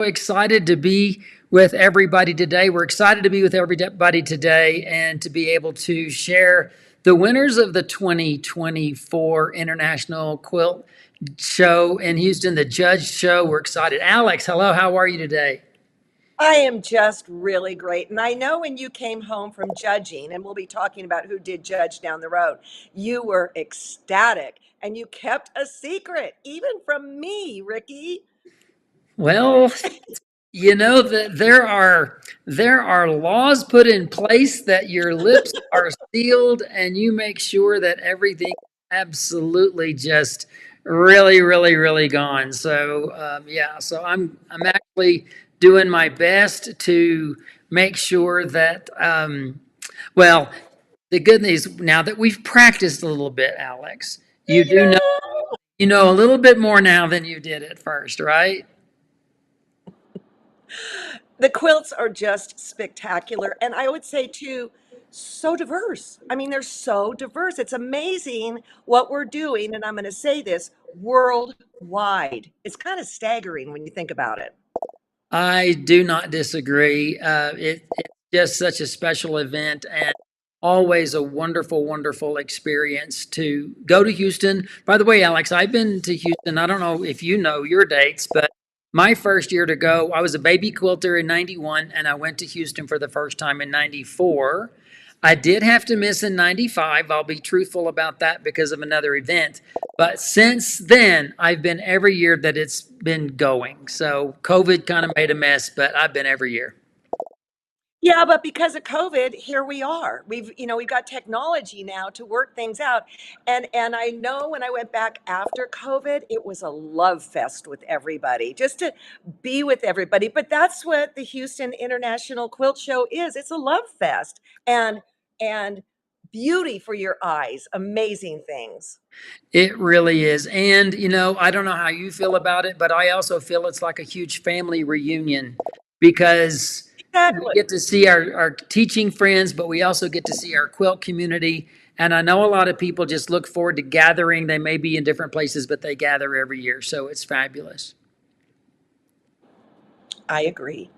Excited to be with everybody today. We're excited to be with everybody today and to be able to share the winners of the 2024 International Quilt Show in Houston, the Judge Show. We're excited. Alex, hello. How are you today? I am just really great. And I know when you came home from judging, and we'll be talking about who did judge down the road, you were ecstatic and you kept a secret, even from me, Ricky. Well, that there are laws put in place that your lips are sealed and you make sure that everything absolutely just really really gone. So yeah, so I'm actually doing my best to make sure that well, the good news now that we've practiced a little bit, Alex, you do know, Yeah. you know a little bit more now than you did at first, right? The quilts are just spectacular. And I would say, too, so diverse. I mean, they're so diverse. It's amazing what we're doing. And I'm going to say this worldwide. It's kind of staggering when you think about it. I do not disagree. It's just such a special event and always a wonderful, wonderful experience to go to Houston. By the way, Alex, I've been to Houston. I don't know if you know your dates, but my first year to go, I was a baby quilter in 91, and I went to Houston for the first time in 94. I did have to miss in 95. I'll be truthful about that because of another event. But since then, I've been every year that it's been going. So COVID kind of made a mess, but I've been every year. Yeah, but because of COVID, here we are. We've got technology now to work things out. And I know when I went back after COVID, it was a love fest with everybody, just to be with everybody. But that's what the Houston International Quilt Show is. It's a love fest and beauty for your eyes, amazing things. It really is. And, I don't know how you feel about it, but I also feel it's like a huge family reunion because we Exactly. get to see our teaching friends, but we also get to see our quilt community. And I know a lot of people just look forward to gathering. They may be in different places, but they gather every year. So it's fabulous. I agree.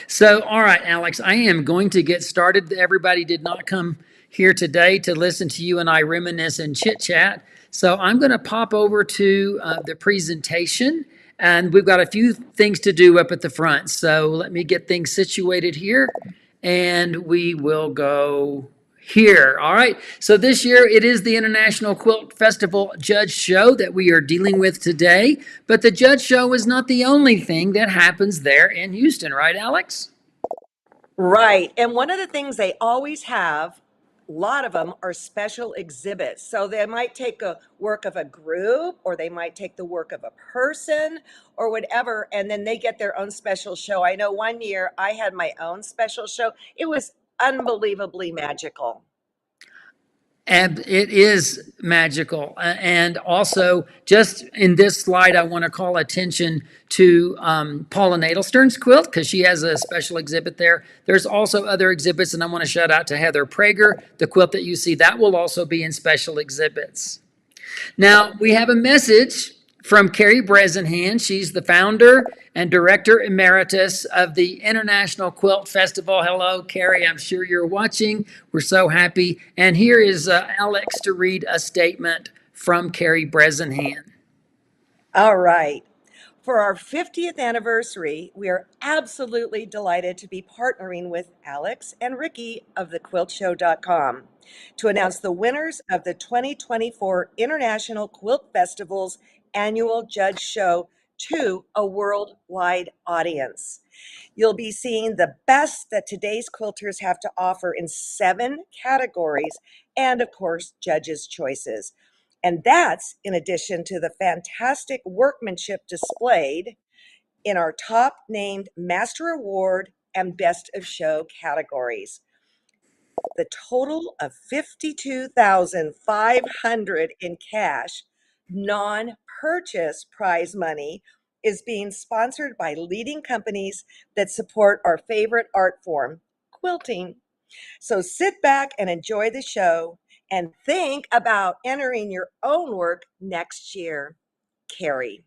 So, all right, Alex, I am going to get started. Everybody did not come here today to listen to you and I reminisce and chit chat. So, I'm going to pop over to the presentation, and we've got a few things to do up at the front. So, let me get things situated here, and we will go here. All right. So this year it is the International Quilt Festival Judge Show that we are dealing with today. But the Judge Show is not the only thing that happens there in Houston, right, Alex? Right. And one of the things they always have, a lot of them are special exhibits. So they might take a work of a group or they might take the work of a person or whatever, and then they get their own special show. I know one year I had my own special show. It was unbelievably magical. And it is magical. And also, just in this slide, I want to call attention to Paula Nadelstern's quilt because she has a special exhibit there. There's also other exhibits, and I want to shout out to Heather Prager. The quilt that you see, that will also be in special exhibits. Now, we have a message from Carrie Bresenhan. She's the founder and director emeritus of the International Quilt Festival. Hello, Carrie. I'm sure you're watching. We're so happy. And here is Alex to read a statement from Carrie Bresenhan. All right. For our 50th anniversary, we are absolutely delighted to be partnering with Alex and Ricky of thequiltshow.com to announce the winners of the 2024 International Quilt Festival's annual judge show to a worldwide audience. You'll be seeing the best that today's quilters have to offer in 7 categories and, of course, judges' choices. And that's in addition to the fantastic workmanship displayed in our top named Master Award and Best of Show categories. The total of $52,500 in cash, non-purchase prize money is being sponsored by leading companies that support our favorite art form, quilting. So sit back and enjoy the show and think about entering your own work next year. Carrie.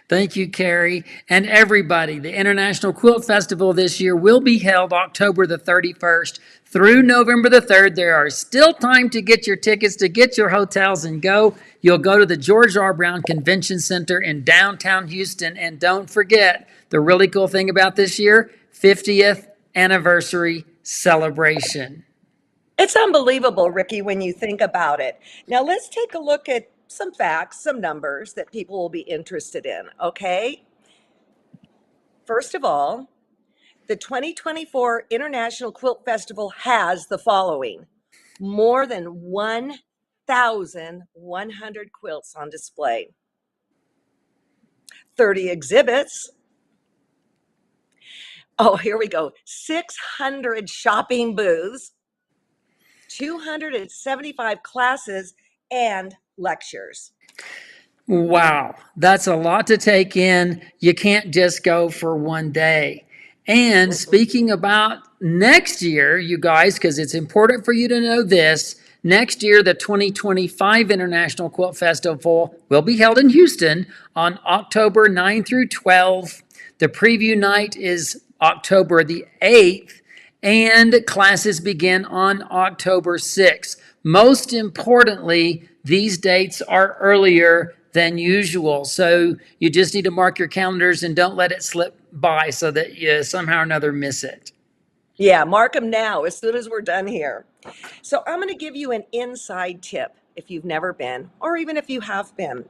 Thank you, Carrie. And everybody, the International Quilt Festival this year will be held October the 31st through November the 3rd. There are still time to get your tickets, to get your hotels and go. You'll go to the George R. Brown Convention Center in downtown Houston. And don't forget, the really cool thing about this year, 50th anniversary celebration. It's unbelievable, Ricky, when you think about it. Now, let's take a look at some facts, some numbers that people will be interested in, okay? First of all, the 2024 International Quilt Festival has the following: more than 1,100 quilts on display, 30 exhibits. Oh, here we go. 600 shopping booths, 275 classes, and lectures. Wow, that's a lot to take in. You can't just go for one day. And speaking about next year, you guys, because it's important for you to know this, next year, the 2025 International Quilt Festival will be held in Houston on October 9 through 12. The preview night is October the 8th, and classes begin on October 6th. Most importantly, these dates are earlier than usual. So you just need to mark your calendars and don't let it slip by so that you somehow or another miss it. Yeah, mark them now as soon as we're done here. So I'm going to give you an inside tip if you've never been, or even if you have been.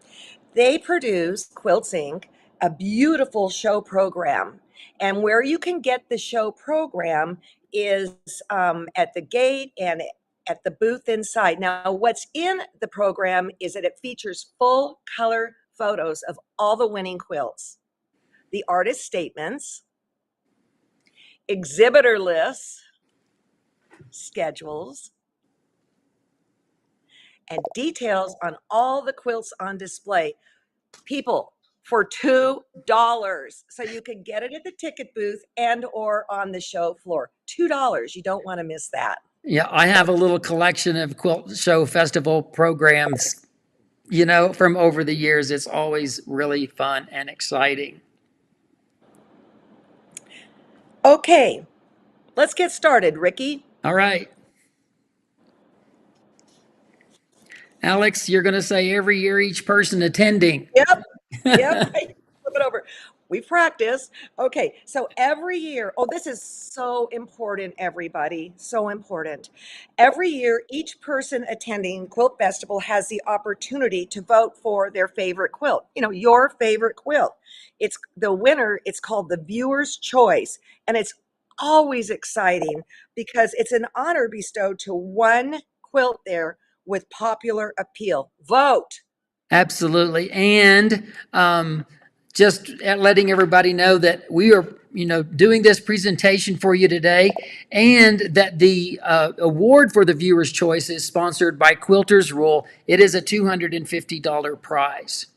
They produce, Quilting, a beautiful show program. And where you can get the show program is at the gate and at the booth inside. Now, what's in the program is that it features full color photos of all the winning quilts, the artist statements, exhibitor lists, schedules, and details on all the quilts on display. People, for $2. So you can get it at the ticket booth and or on the show floor. $2. You don't want to miss that. Yeah, I have a little collection of quilt show festival programs, from over the years. It's always really fun and exciting. Okay, let's get started, Ricky. All right. Alex, you're going to say every year each person attending. Yep, yep. Flip it over. We practice. Okay, so every year, oh, this is so important, everybody, so important. Every year, each person attending Quilt Festival has the opportunity to vote for their favorite quilt, your favorite quilt. It's the winner, it's called the viewer's choice, and it's always exciting because it's an honor bestowed to one quilt there with popular appeal. Vote. Absolutely. And just letting everybody know that we are, doing this presentation for you today, and that the award for the viewer's choice is sponsored by Quilter's Rule. It is a $250 prize.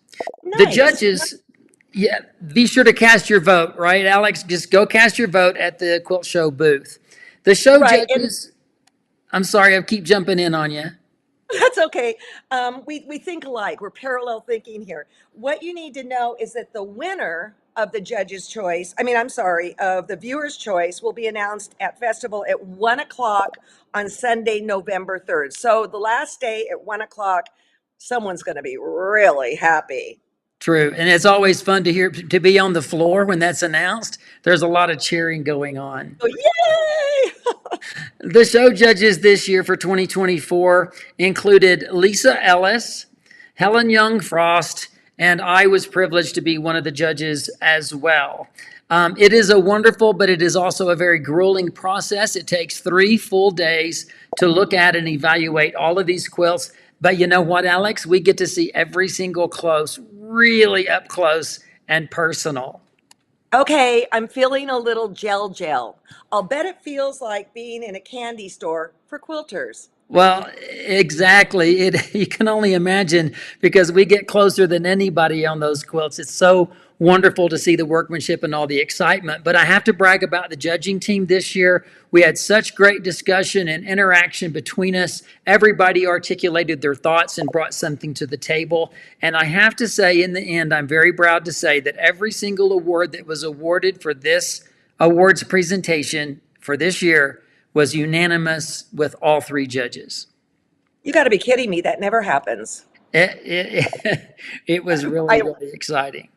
The Nice. judges, yeah, be sure to cast your vote, right, Alex? Just go cast your vote at the Quilt Show booth. The show Right, and judges, I'm sorry, I keep jumping in on you. that's okay. We think alike. We're parallel thinking here. What you need to know is that the winner of the judge's choice, of the viewer's choice, will be announced at festival at 1 o'clock on Sunday, November 3rd. So the last day at 1 o'clock, someone's going to be really happy. True. And it's always fun to be on the floor when that's announced. There's a lot of cheering going on. Oh, yay! The show judges this year for 2024 included Lisa Ellis, Helen Young Frost, and I was privileged to be one of the judges as well. It is a wonderful, but it is also a very grueling process. It takes 3 full days to look at and evaluate all of these quilts. But you know what, Alex? We get to see every single really up close and personal. Okay, I'm feeling a little gel. I'll bet it feels like being in a candy store for quilters. Well, exactly. You can only imagine, because we get closer than anybody on those quilts. It's so wonderful to see the workmanship and all the excitement. But I have to brag about the judging team this year. We had such great discussion and interaction between us. Everybody articulated their thoughts and brought something to the table. And I have to say, in the end, I'm very proud to say that every single award that was awarded for this awards presentation for this year was unanimous with all three judges. You got to be kidding me. That never happens. It was really, really exciting.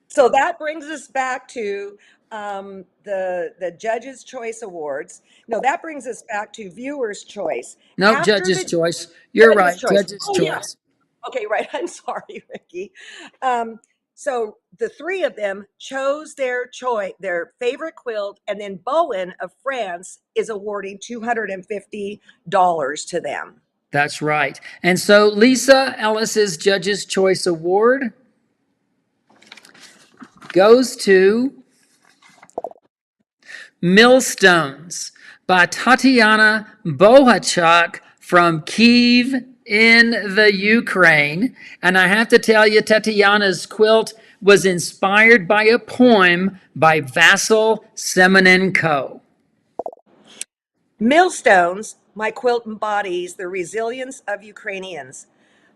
So that brings us back to the Judges' Choice Awards. No, that brings us back to Viewers' Choice. No, After Judge's the Choice. You're right. Choice. Judge's Oh, yeah. Choice. Okay, right. I'm sorry, Ricky. So the three of them chose their choice, their favorite quilt, and then Bowen of France is awarding $250 to them. That's right. And so Lisa Ellis's Judge's Choice Award goes to Millstones by Tatiana Bohachuk from Kiev in the Ukraine. And I have to tell you, Tatiana's quilt was inspired by a poem by Vasyl Semenenko. Millstones, my quilt embodies the resilience of Ukrainians.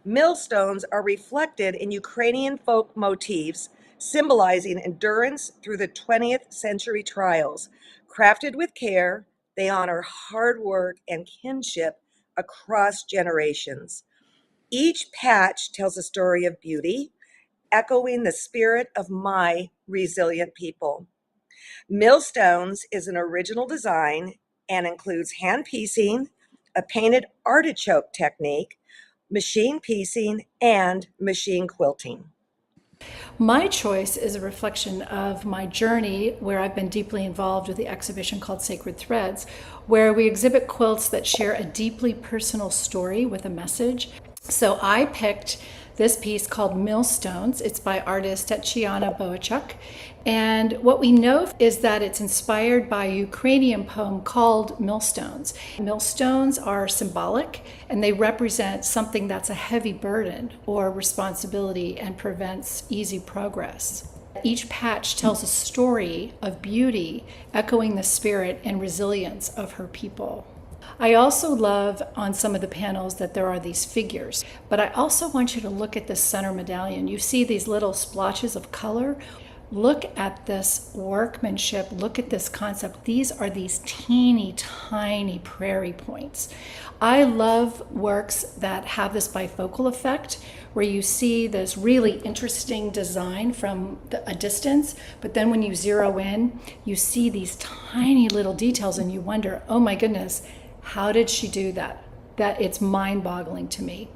Millstones are reflected in Ukrainian folk motifs, symbolizing endurance through the 20th century trials. Crafted with care, they honor hard work and kinship across generations. Each patch tells a story of beauty, echoing the spirit of my resilient people. Millstones is an original design and includes hand piecing, a painted artichoke technique, machine piecing, and machine quilting. My choice is a reflection of my journey where I've been deeply involved with the exhibition called Sacred Threads, where we exhibit quilts that share a deeply personal story with a message. So I picked this piece called Millstones. It's by artist Tatiana Bohachuk. And what we know is that it's inspired by a Ukrainian poem called Millstones. Millstones are symbolic and they represent something that's a heavy burden or responsibility and prevents easy progress. Each patch tells a story of beauty, echoing the spirit and resilience of her people. I also love on some of the panels that there are these figures, but I also want you to look at this center medallion. You see these little splotches of color. Look at this workmanship, look at this concept. These are these teeny tiny prairie points. I love works that have this bifocal effect where you see this really interesting design from a distance, but then when you zero in, you see these tiny little details and you wonder, oh my goodness, how did she do that? That it's mind-boggling to me.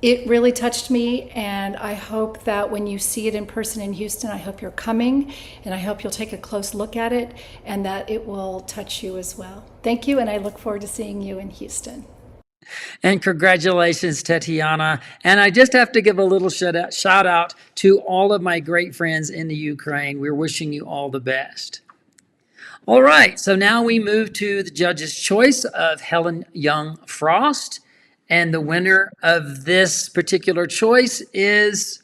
It really touched me, and I hope that when you see it in person in Houston, I hope you're coming, and I hope you'll take a close look at it, and that it will touch you as well. Thank you, and I look forward to seeing you in Houston. And congratulations, Tatiana. And I just have to give a little shout out to all of my great friends in the Ukraine. We're wishing you all the best. All right, so now we move to the judge's choice of Helen Young Frost. And the winner of this particular choice is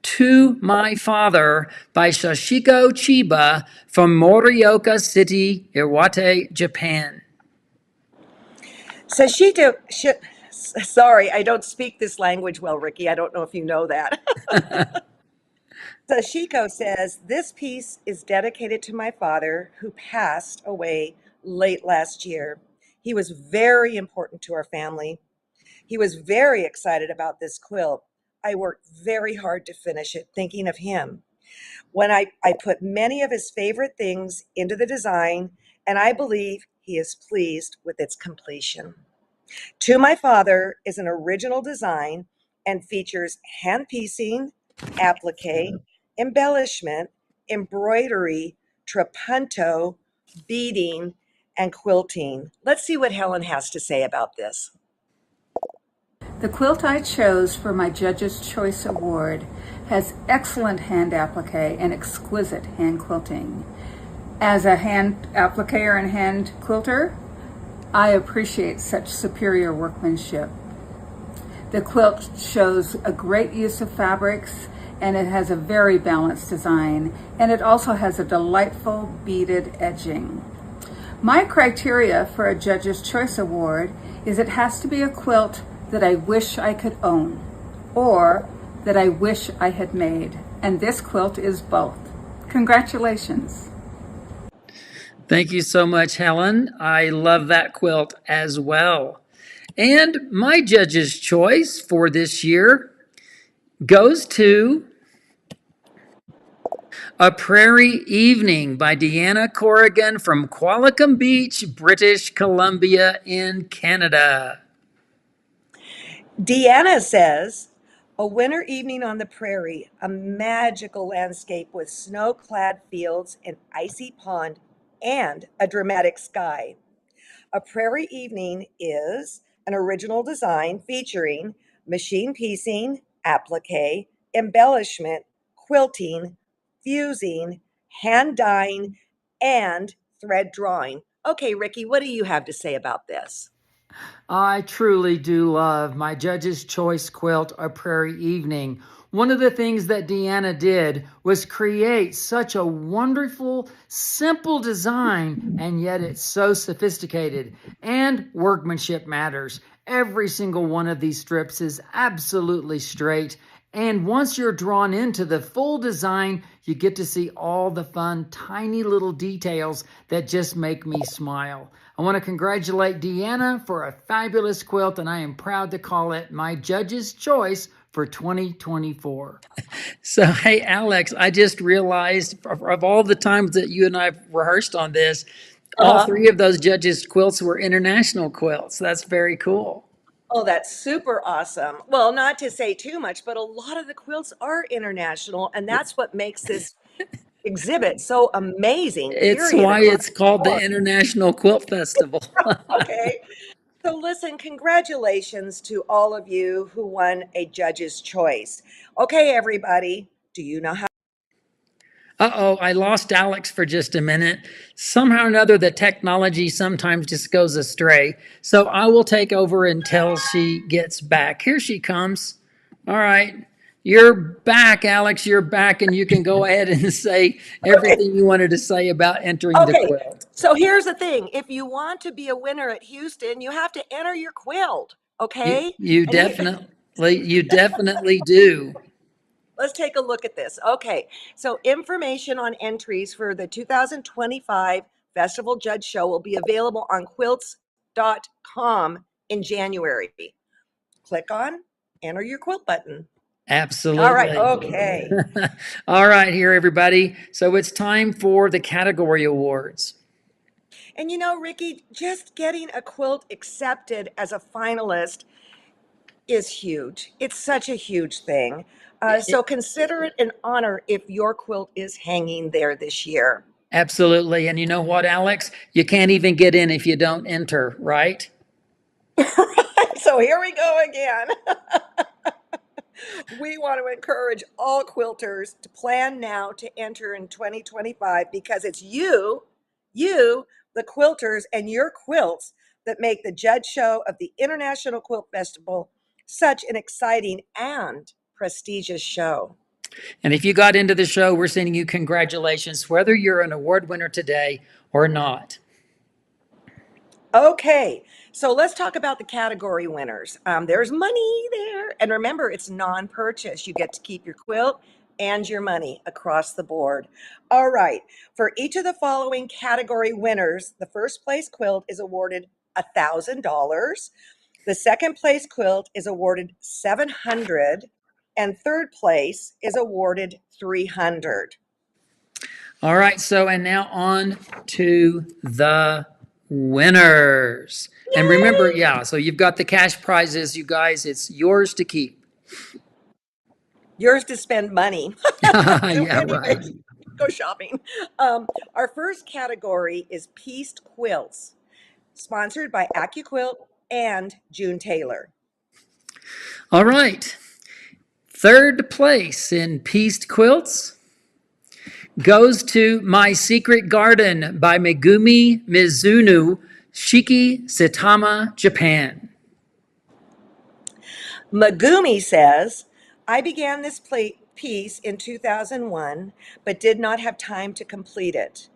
To My Father by Sashiko Chiba from Morioka City, Iwate, Japan. Sorry, I don't speak this language well, Ricky. I don't know if you know that. Sashiko says, this piece is dedicated to my father who passed away late last year. He was very important to our family. He was very excited about this quilt. I worked very hard to finish it, thinking of him. When I put many of his favorite things into the design, and I believe he is pleased with its completion. To My Father is an original design and features hand piecing, applique, embellishment, embroidery, trapunto, beading, and quilting. Let's see what Helen has to say about this. The quilt I chose for my Judge's Choice Award has excellent hand applique and exquisite hand quilting. As a hand appliquer and hand quilter, I appreciate such superior workmanship. The quilt shows a great use of fabrics and it has a very balanced design, and it also has a delightful beaded edging. My criteria for a Judge's Choice Award is it has to be a quilt that I wish I could own or that I wish I had made, and this quilt is both. Congratulations. Thank you so much, Helen. I love that quilt as well. And my judge's choice for this year goes to A Prairie Evening by Deanna Corrigan from Qualicum Beach, British Columbia in Canada. Deanna says, a winter evening on the prairie, a magical landscape with snow-clad fields, an icy pond, and a dramatic sky. A Prairie Evening is an original design featuring machine piecing, applique, embellishment, quilting, fusing, hand dyeing, and thread drawing. Okay, Ricky, what do you have to say about this? I truly do love my Judge's Choice quilt, A Prairie Evening. One of the things that Deanna did was create such a wonderful, simple design, and yet it's so sophisticated. And workmanship matters. Every single one of these strips is absolutely straight. And once you're drawn into the full design, you get to see all the fun, tiny little details that just make me smile. I want to congratulate Deanna for a fabulous quilt, and I am proud to call it my Judge's Choice for 2024. So, hey, Alex, I just realized of all the times that you and I have rehearsed on this, all three of those judges' quilts were international quilts. That's very cool. Oh, that's super awesome. Well, not to say too much, but a lot of the quilts are international, and that's what makes this exhibit so amazing, It's period, why across it's the called the board. International Quilt Festival. Okay. So listen, congratulations to all of you who won a Judge's Choice. Okay, everybody, do you know how? Uh-oh, I lost Alex for just a minute. Somehow or another, the technology sometimes just goes astray. So I will take over until she gets back. Here she comes. All right. You're back, Alex. You're back, and you can go ahead and say Okay. everything you wanted to say about entering the Okay. quilt. So here's the thing. If you want to be a winner at Houston, you have to enter your quilt. You, Okay. you And here, definitely do. let's take a look at this. Okay. So information on entries for the 2025 Festival Judge Show will be available on quilts.com in January. Click on enter your quilt button. All right. Absolutely. Okay. All right, here, everybody. So it's time for the category awards. And you know, Ricky, just getting a quilt accepted as a finalist is huge. It's such a huge thing. So consider it an honor if your quilt is hanging there this year. Absolutely. And you know what, Alex? You can't even get in if you don't enter, right? So here we go again. We want to encourage all quilters to plan now to enter in 2025 because it's you, the quilters, and your quilts that make the Judge Show of the International Quilt Festival such an exciting and prestigious show. And if you got into the show, we're sending you congratulations, whether you're an award winner today or not. Okay, so let's talk about the category winners. There's money there. And remember, it's non-purchase. You get to keep your quilt and your money across the board. All right, for each of the following category winners, the first place quilt is awarded $1,000. The second place quilt is awarded $700. And third place is awarded $300. All right. So, and now on to the winners. And remember, Yay! yeah, so you've got the cash prizes, you guys. It's yours to keep. Yours to spend money. So Yeah, anyway, right. go shopping. Our first category is pieced quilts, sponsored by AccuQuilt and June Taylor. All right. Third place in pieced quilts goes to My Secret Garden by Megumi Mizuno, Shiki, Saitama, Japan. Megumi says, I began this piece in 2001, but did not have time to complete it.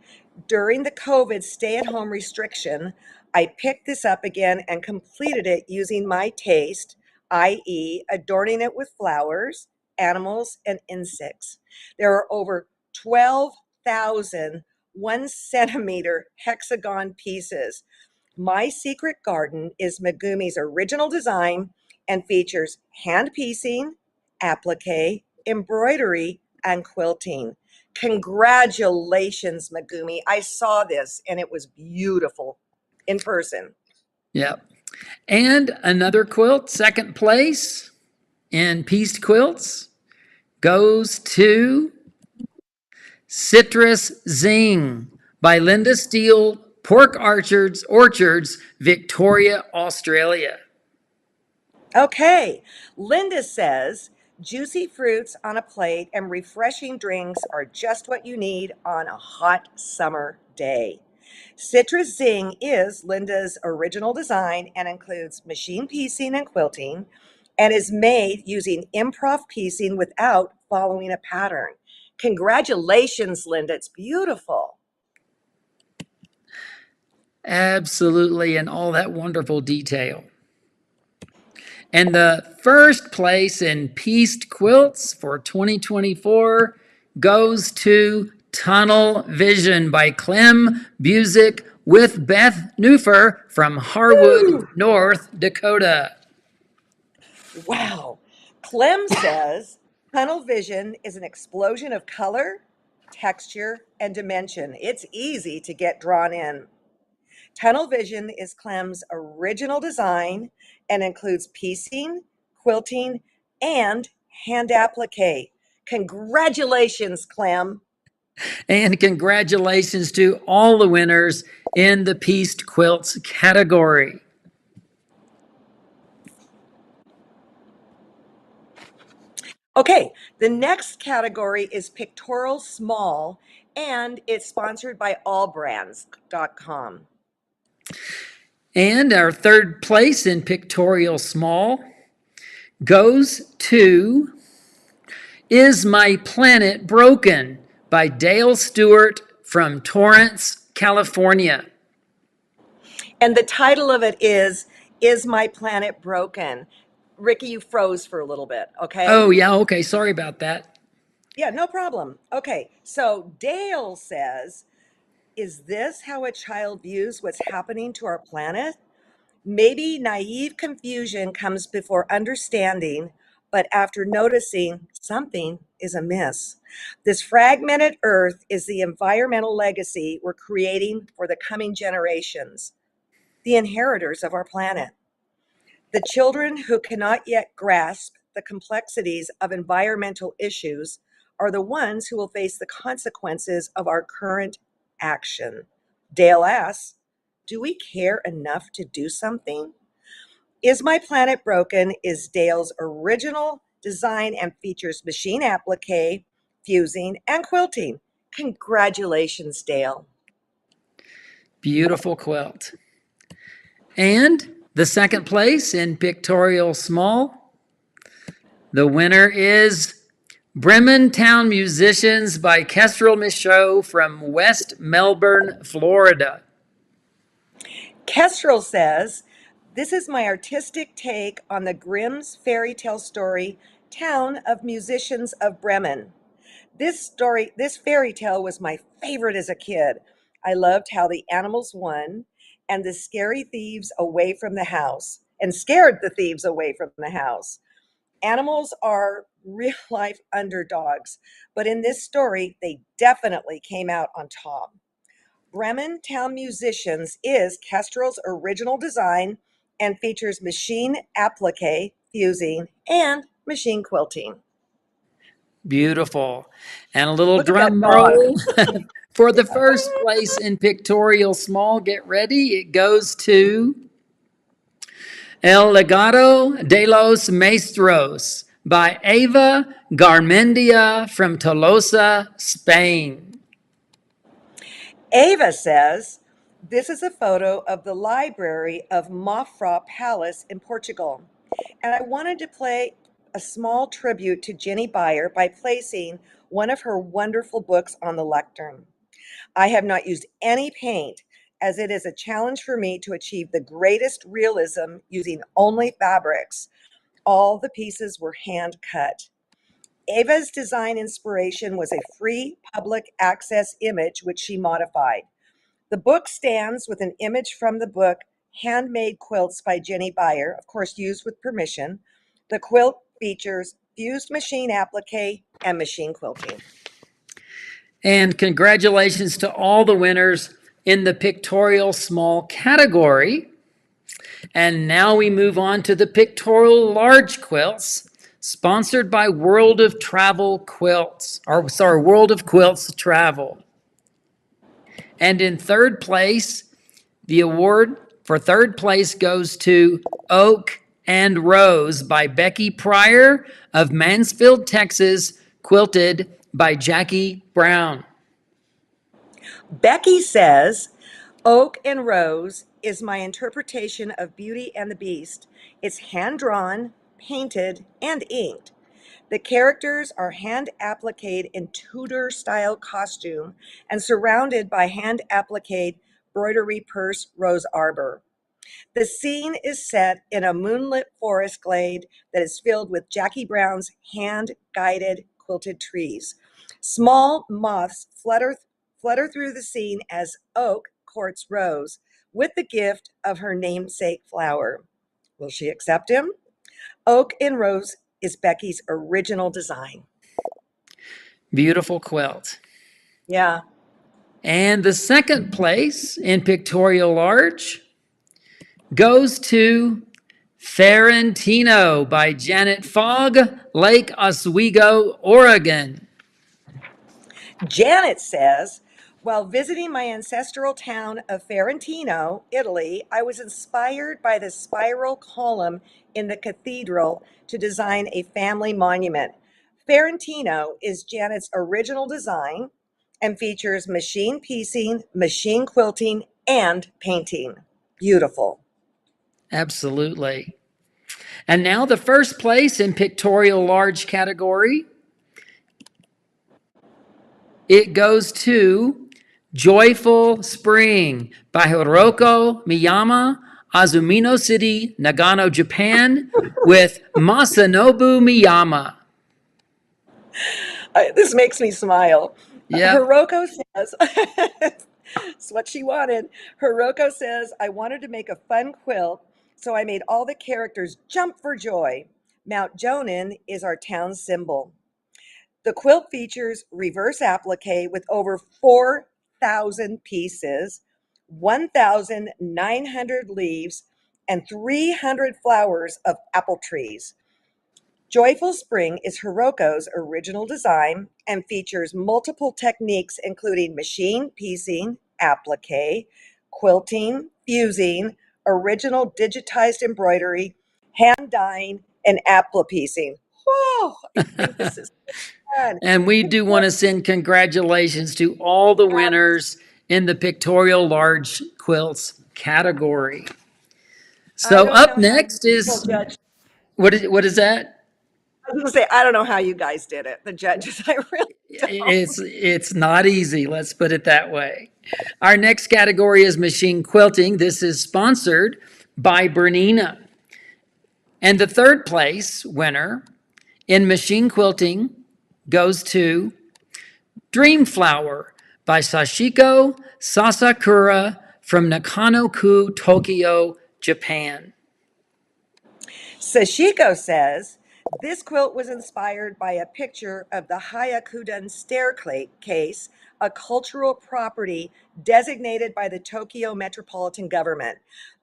During the COVID stay-at-home restriction, I picked this up again and completed it using my taste, i.e., adorning it with flowers, animals, and insects. There are over 12,000 1 centimeter hexagon pieces. My Secret Garden is Megumi's original design and features hand piecing, applique, embroidery, and quilting. Congratulations, Megumi. I saw this and it was beautiful in person. Yep. And another quilt, second place in pieced quilts, goes to Citrus Zing by Linda Steele, Pork Orchards, Victoria, Australia. Okay, Linda says juicy fruits on a plate and refreshing drinks are just what you need on a hot summer day. Citrus Zing is Linda's original design and includes machine piecing and quilting and is made using improv piecing without following a pattern. Congratulations, Linda. It's beautiful. Absolutely, and all that wonderful detail. And the first place in pieced quilts for 2024 goes to Tunnel Vision by Clem Busick with Beth Newfer from Harwood, Woo! North Dakota. Wow. Clem says tunnel vision is an explosion of color, texture, and dimension. It's easy to get drawn in. Tunnel vision is Clem's original design and includes piecing, quilting, and hand applique. Congratulations, Clem. And congratulations to all the winners in the pieced quilts category. Okay, the next category is Pictorial Small, and it's sponsored by allbrands.com. And our third place in Pictorial Small goes to Is My Planet Broken by Dale Stewart from Torrance, California. And the title of it Is My Planet Broken? Ricky, you froze for a little bit, okay? Oh, yeah, okay, sorry about that. Yeah, no problem. Okay, so Dale says, is this how a child views what's happening to our planet? Maybe naive confusion comes before understanding, but after noticing something is amiss. This fragmented earth is the environmental legacy we're creating for the coming generations, the inheritors of our planet. The children who cannot yet grasp the complexities of environmental issues are the ones who will face the consequences of our current action. Dale asks, do we care enough to do something? Is My Planet Broken is Dale's original design and features machine applique, fusing, and quilting. Congratulations, Dale. Beautiful quilt. And the second place in Pictorial Small, the winner is Bremen Town Musicians by Kestrel Michau from West Melbourne, Florida. Kestrel says, this is my artistic take on the Grimm's fairy tale story, Town of Musicians of Bremen. This fairy tale was my favorite as a kid. I loved how the animals won and the scary thieves away from the house and scared the thieves away from the house. Animals are real life underdogs, but in this story, they definitely came out on top. Bremen Town Musicians is Kestrel's original design and features machine applique, fusing, and machine quilting. Beautiful. And a little Look at that drum dog. roll for the first place in Pictorial Small. Get ready. It goes to El Legado de los Maestros by Eva Garmendia from Tolosa, Spain. Ava says, this is a photo of the library of Mafra Palace in Portugal. And I wanted to a small tribute to Jenny Beyer by placing one of her wonderful books on the lectern. I have not used any paint, as it is a challenge for me to achieve the greatest realism using only fabrics. All the pieces were hand cut. Ava's design inspiration was a free public access image which she modified. The book stands with an image from the book Handmade Quilts by Jenny Beyer, of course used with permission. The quilt features fused machine applique and machine quilting. And congratulations to all the winners in the Pictorial Small category. And now we move on to the Pictorial Large quilts, sponsored by World of Travel Quilts, World of Quilts Travel. And in third place, the award for third place goes to Oak and Rose by Becky Pryor of Mansfield, Texas, quilted by Jackie Brown. Becky says, Oak and Rose is my interpretation of Beauty and the Beast. It's hand-drawn, painted, and inked. The characters are hand-appliqued in Tudor-style costume and surrounded by hand-appliqued broidery purse rose arbor. The scene is set in a moonlit forest glade that is filled with Jackie Brown's hand-guided quilted trees. Small moths flutter through the scene as Oak courts Rose with the gift of her namesake flower. Will she accept him? Oak and Rose is Becky's original design. Beautiful quilt. Yeah. And the second place in Pictorial Large goes to Ferentino by Janet Fogg, Lake Oswego, Oregon. Janet says, while visiting my ancestral town of Ferentino, Italy, I was inspired by the spiral column in the cathedral to design a family monument. Ferentino is Janet's original design and features machine piecing, machine quilting, and painting. Beautiful. Absolutely. And now the first place in Pictorial Large category, it goes to Joyful Spring by Hiroko Miyama, Azumino City, Nagano, Japan, with Masanobu Miyama. This makes me smile. Yep. Hiroko says, it's what she wanted. Hiroko says, I wanted to make a fun quilt, so I made all the characters jump for joy. Mount Jonin is our town symbol. The quilt features reverse applique with over 4,000 pieces, 1,900 leaves, and 300 flowers of apple trees. Joyful Spring is Hiroko's original design and features multiple techniques including machine piecing, applique, quilting, fusing, original digitized embroidery, hand dyeing, and applique piecing. Whoa, I think this is fun. And we do want to send congratulations to all the winners in the Pictorial Large Quilts category. So up next is, what is that? I was going to say, I don't know how you guys did it, the judges. I really don't. It's not easy, let's put it that way. Our next category is machine quilting. This is sponsored by Bernina. And the third place winner in machine quilting goes to Dream Flower by Sashiko Sasakura from Nakano-ku, Tokyo, Japan. Sashiko says, this quilt was inspired by a picture of the Hayakuden staircase, a cultural property designated by the Tokyo Metropolitan Government.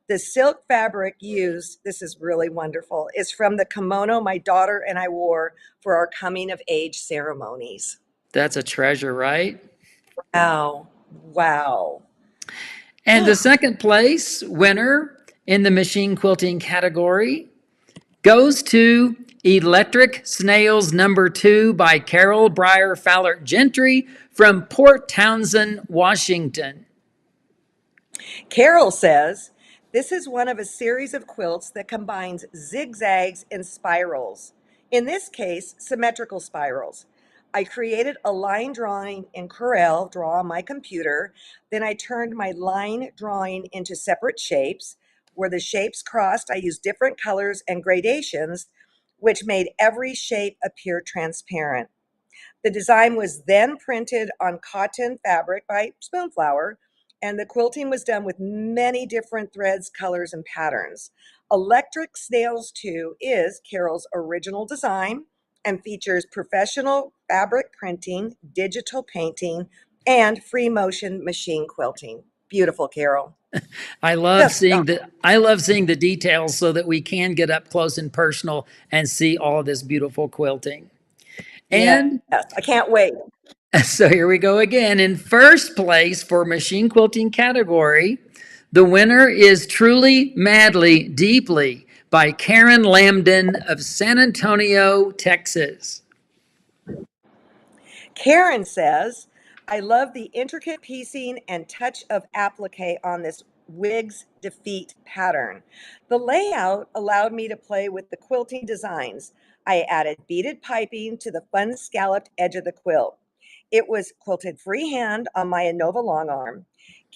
The silk fabric used, this is really wonderful, is from the kimono my daughter and I wore for our coming of age ceremonies. That's a treasure, right? Wow. Wow. And the second place winner in the machine quilting category goes to Electric Snails number 2 by Carol Breyer Fowler Gentry from Port Townsend, Washington. Carol says, this is one of a series of quilts that combines zigzags and spirals. In this case, symmetrical spirals. I created a line drawing in Corel Draw on my computer. Then I turned my line drawing into separate shapes. Where the shapes crossed, I used different colors and gradations, which made every shape appear transparent. The design was then printed on cotton fabric by Spoonflower, and the quilting was done with many different threads, colors, and patterns. Electric Snails 2 is Carol's original design and features professional fabric printing, digital painting, and free motion machine quilting. Beautiful, Carol. I love Just seeing the details so that we can get up close and personal and see all this beautiful quilting. yes, And I can't wait. so here we go again. In first place for machine quilting category, the winner is Truly, Madly, Deeply by Karen Lambden of San Antonio, Texas. Karen says, I love the intricate piecing and touch of applique on this Wig's Defeat pattern. The layout allowed me to play with the quilting designs. I added beaded piping to the fun scalloped edge of the quilt. It was quilted freehand on my Inova long arm.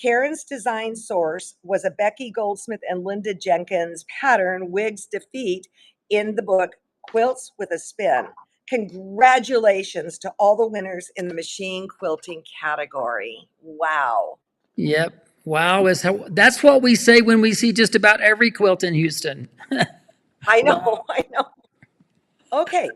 Karen's design source was a Becky Goldsmith and Linda Jenkins pattern, Wig's Defeat, in the book Quilts with a Spin. Congratulations to all the winners in the machine quilting category. Wow. Yep. Wow, that's what we say when we see just about every quilt in Houston. I know, Wow. I know. Okay,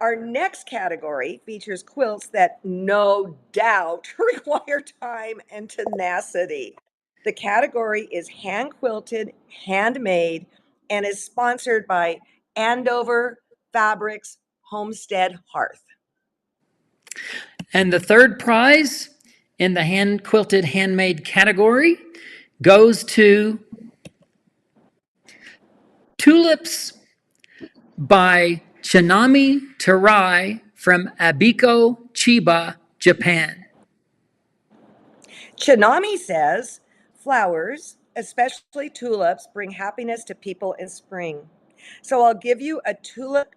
our next category features quilts that no doubt require time and tenacity. The category is hand quilted, handmade, and is sponsored by Andover Fabrics Homestead Hearth. And the third prize in the hand quilted handmade category goes to Tulips by Chinami Terai from Abiko, Chiba, Japan. Chinami says, flowers, especially tulips, bring happiness to people in spring. So I'll give you a tulip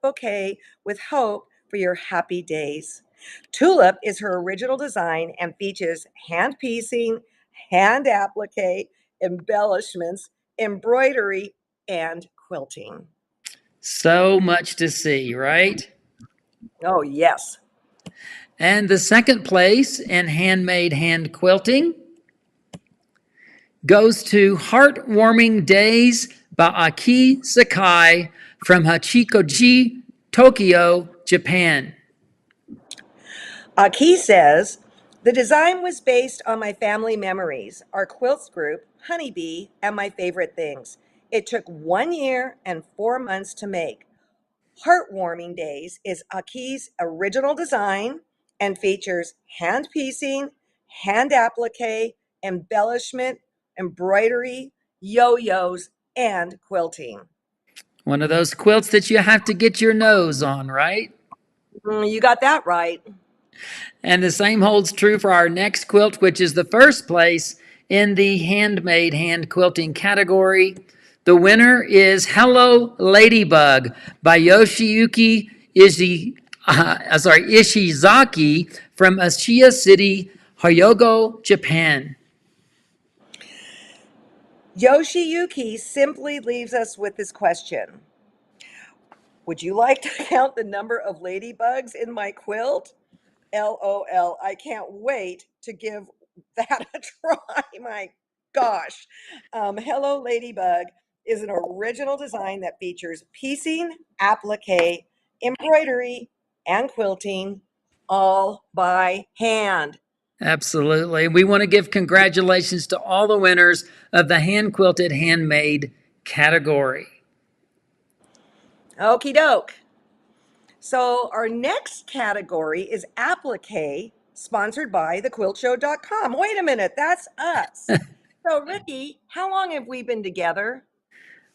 bouquet with hope for your happy days. Tulip is her original design and features hand piecing, hand applique, embellishments, embroidery, and quilting. So much to see, right? Oh, yes. And the second place in handmade hand quilting goes to Heartwarming Days by Aki Sakai from Hachikoji, Tokyo, Japan. Aki says, the design was based on my family memories, our quilts group, Honeybee, and my favorite things. It took 1 year and 4 months to make. Heartwarming Days is Aki's original design and features hand piecing, hand applique, embellishment, embroidery, yo-yos, and quilting. One of those quilts that you have to get your nose on, right? You got that right. And the same holds true for our next quilt, which is the first place in the handmade hand quilting category. The winner is Hello Ladybug by Ishizaki from Ashiya City, Hyogo, Japan. Yoshiyuki simply leaves us with this question. Would you like to count the number of ladybugs in my quilt? LOL. I can't wait to give that a try. My gosh. Hello Ladybug is an original design that features piecing, applique, embroidery, and quilting all by hand. Absolutely. We want to give congratulations to all the winners of the hand quilted handmade category. Okie doke. So our next category is applique, sponsored by thequiltshow.com. Wait a minute, that's us. So Ricky, how long have we been together?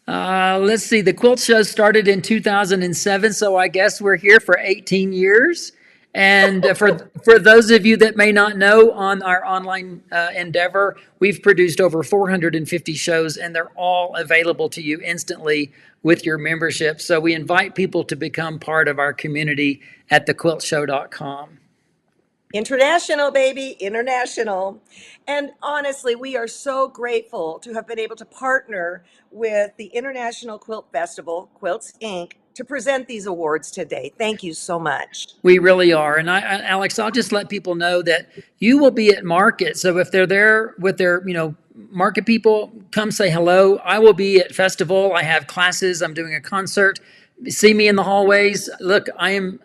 Let's see. The Quilt Show started in 2007, so I guess we're here for 18 years. And for those of you that may not know, on our online endeavor, we've produced over 450 shows, and they're all available to you instantly with your membership. So we invite people to become part of our community at thequiltshow.com. International, baby, international. And honestly, we are so grateful to have been able to partner with the International Quilt Festival, Quilts Inc., to present these awards today. Thank you so much. We really are. And Alex, I'll just let people know that you will be at market. So if they're there with their, market people, come say hello. I will be at festival. I have classes. I'm doing a concert. See me in the hallways. Look,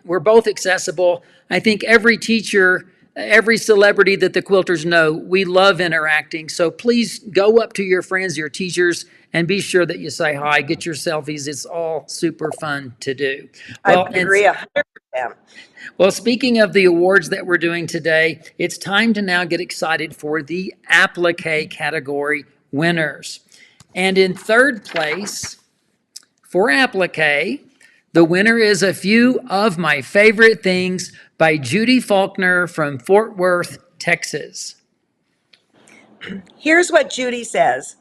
we're both accessible. I think every teacher, every celebrity that the quilters know, we love interacting. So please go up to your friends, your teachers, and be sure that you say hi, get your selfies. It's all super fun to do. I Well, would agree 100%. Well, speaking of the awards that we're doing today, it's time to now get excited for the Applique category winners. And in third place for Applique, the winner is A Few of My Favorite Things by Judy Faulkner from Fort Worth, Texas. Here's what Judy says.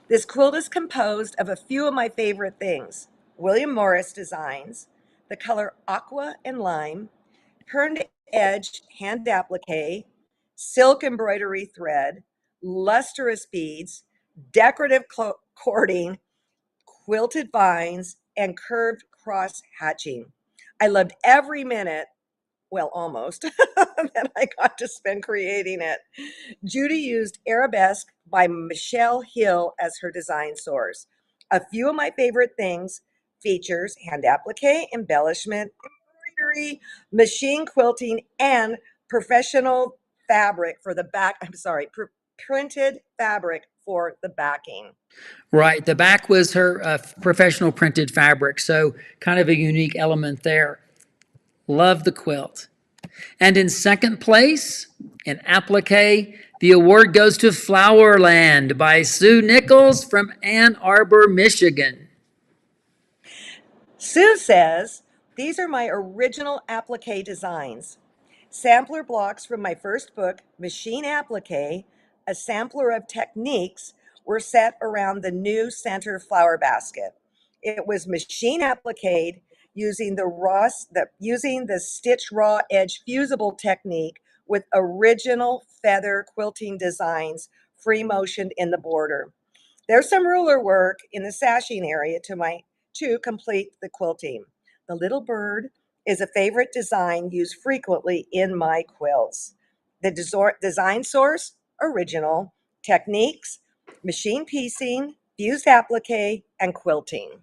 This quilt is composed of a few of my favorite things. William Morris designs, the color aqua and lime, turned edge hand applique, silk embroidery thread, lustrous beads, decorative cording, quilted vines, and curved cross hatching. I loved every minute, well, almost, that I got to spend creating it. Judy used Arabesque by Michau Hill as her design source. A few of my favorite things features hand applique, embellishment, embroidery, machine quilting, and professional fabric for the back. Printed fabric for the backing. Right. The back was her professional printed fabric. So kind of a unique element there. Love the quilt. And in second place, in Applique, the award goes to Flowerland by Sue Nichols from Ann Arbor, Michigan. Sue says, these are my original applique designs. Sampler blocks from my first book, Machine Applique, a sampler of techniques, were set around the new center flower basket. It was machine appliqued using the stitch raw edge fusible technique with original feather quilting designs free motioned in the border. There's some ruler work in the sashing area to complete the quilting. The little bird is a favorite design used frequently in my quilts. The design source, original, techniques, machine piecing, fused applique, and quilting.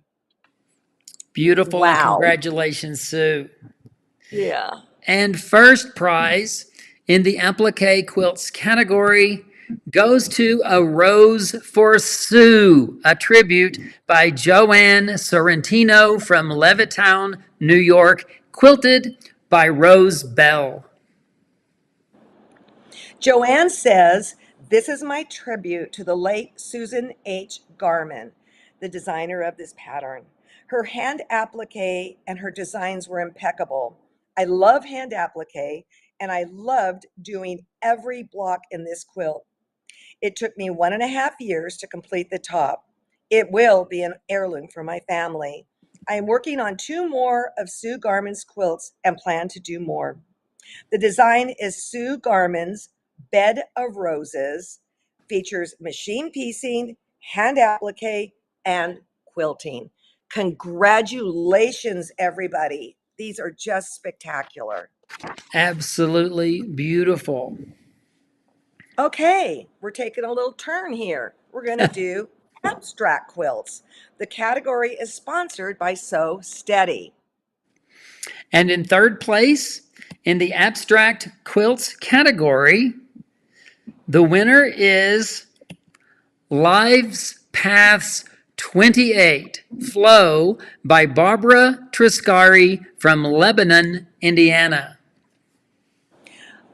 Beautiful, and Wow. congratulations, Sue. Yeah. And first prize in the Applique Quilts category goes to A Rose for Sue, a tribute by Joanne Sorrentino from Levittown, New York, quilted by Rose Bell. Joanne says, this is my tribute to the late Susan H. Garman, the designer of this pattern. Her hand applique and her designs were impeccable. I love hand applique, and I loved doing every block in this quilt. It took me 1.5 years to complete the top. It will be an heirloom for my family. I am working on 2 more of Sue Garman's quilts and plan to do more. The design is Sue Garman's Bed of Roses, features machine piecing, hand applique, and quilting. Congratulations, everybody. These are just spectacular. Absolutely beautiful. Okay, we're taking a little turn here. We're going to do abstract quilts. The category is sponsored by Sew Steady. And in third place, in the abstract quilts category, the winner is Lives Paths 28 Flow by Barbara Triscari from Lebanon, Indiana.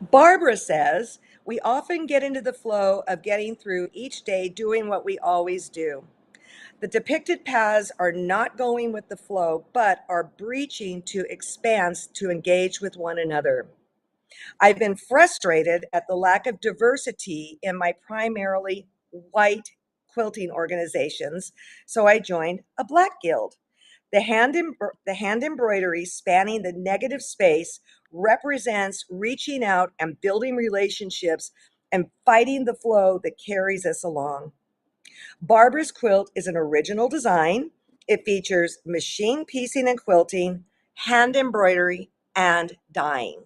Barbara says, we often get into the flow of getting through each day doing what we always do. The depicted paths are not going with the flow, but are breaching to expand to engage with one another. I've been frustrated at the lack of diversity in my primarily white quilting organizations, so I joined a Black guild. The hand embroidery spanning the negative space represents reaching out and building relationships and fighting the flow that carries us along. Barbara's quilt is an original design. It features machine piecing and quilting, hand embroidery, and dyeing.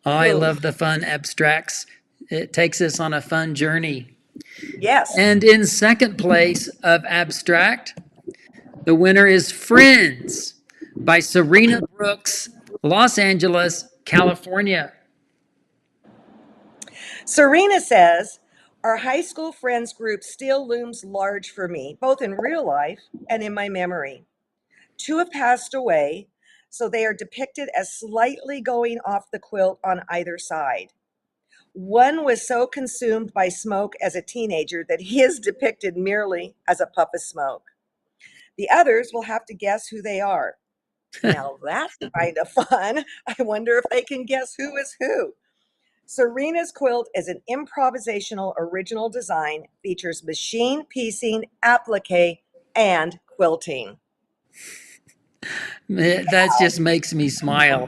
I Boom. love the fun abstracts. It takes us on a fun journey. Yes. And in second place of abstract, the winner is Friends by Serena Brooks, Los Angeles, California. Serena says, our high school friends group still looms large for me, both in real life and in my memory. Two have passed away, so they are depicted as slightly going off the quilt on either side. One was so consumed by smoke as a teenager that he is depicted merely as a puff of smoke. The others will have to guess who they are. Now that's kind of fun. I wonder if they can guess who is who. Serena's quilt is an improvisational original design, features machine piecing, applique, and quilting. That just makes me smile.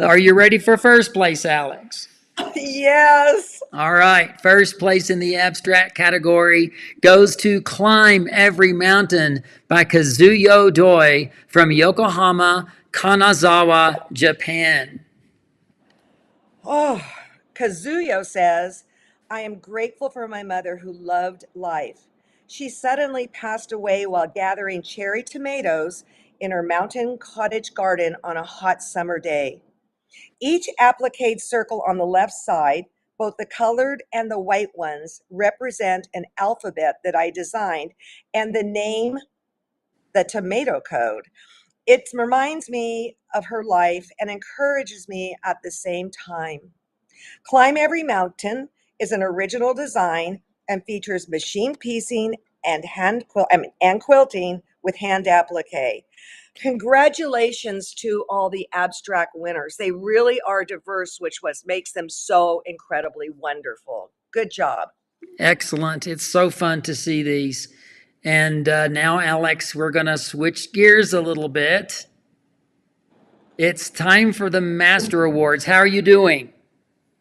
Are you ready for first place, Alex? Yes. All right. First place in the abstract category goes to Climb Every Mountain by Kazuyo Doi from Yokohama, Kanazawa, Japan. Oh, Kazuyo says, I am grateful for my mother who loved life. She suddenly passed away while gathering cherry tomatoes in her mountain cottage garden on a hot summer day. Each applique circle on the left side, both the colored and the white ones, represent an alphabet that I designed and the name, the tomato code. It reminds me of her life and encourages me at the same time. Climb Every Mountain is an original design and features machine piecing and and quilting with hand applique. Congratulations to all the abstract winners. They really are diverse, which makes them so incredibly wonderful. Good job. Excellent. It's so fun to see these. And now, Alex, we're going to switch gears a little bit. It's time for the Master Awards. How are you doing?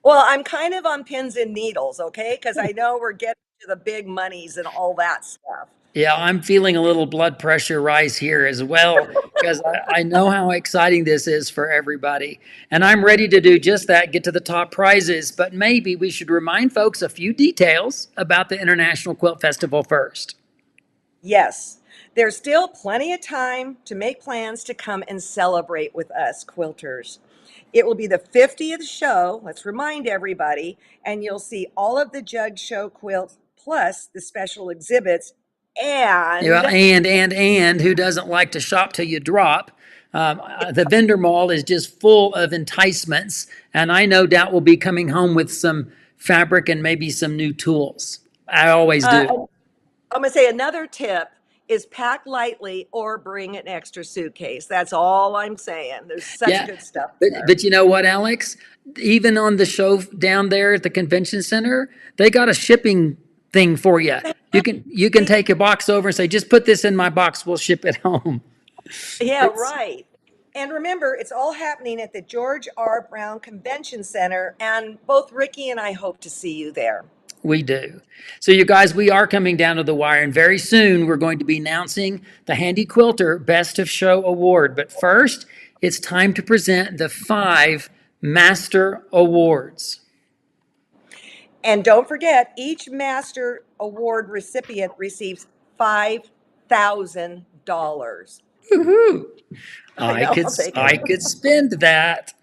Well, I'm kind of on pins and needles, okay? Because I know we're getting to the big monies and all that stuff. Yeah, I'm feeling a little blood pressure rise here as well because I know how exciting this is for everybody. And I'm ready to do just that, get to the top prizes. But maybe we should remind folks a few details about the International Quilt Festival first. Yes, there's still plenty of time to make plans to come and celebrate with us quilters. It will be the 50th show, let's remind everybody, and you'll see all of the Jug Show quilts plus the special exhibits Yeah, and and who doesn't like to shop till you drop? The vendor mall is just full of enticements, and I no doubt will be coming home with some fabric and maybe some new tools. I always uh, do. I'm going to say another tip is pack lightly or bring an extra suitcase. That's all I'm saying. There's such Yeah, good stuff but there. but you know what, Alex? Even on the show down there at the convention center, they got a shipping thing for you. You can take your box over and say, "Just put this in my box. We'll ship it home." Yeah, It's right. And remember, it's all happening at the George R. Brown Convention Center, and both Ricky and I hope to see you there. We do. So, you guys, we are coming down to the wire, and very soon we're going to be announcing the Handy Quilter Best of Show Award. But first, it's time to present the 5 Master Awards. And don't forget, each Master Award recipient receives $5,000. Woohoo! I I know, could they can. I could spend that.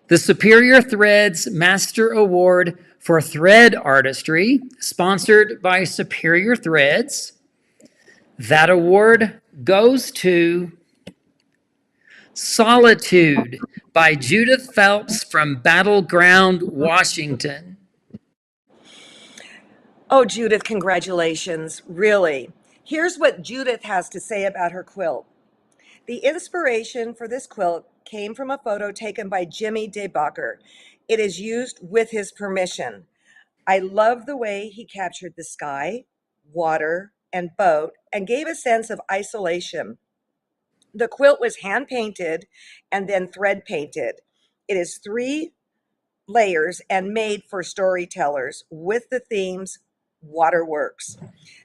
The Superior Threads Master Award for Thread Artistry, sponsored by Superior Threads. That award goes to Solitude by Judith Phelps from Battleground, Washington. Oh, Judith, congratulations. Really. Here's what Judith has to say about her quilt. The inspiration for this quilt came from a photo taken by Jimmy DeBacher. It is used with his permission. I love the way he captured the sky, water, and boat and gave a sense of isolation. The quilt was hand painted and then thread painted. It is 3 layers and made for storytellers with the themes waterworks.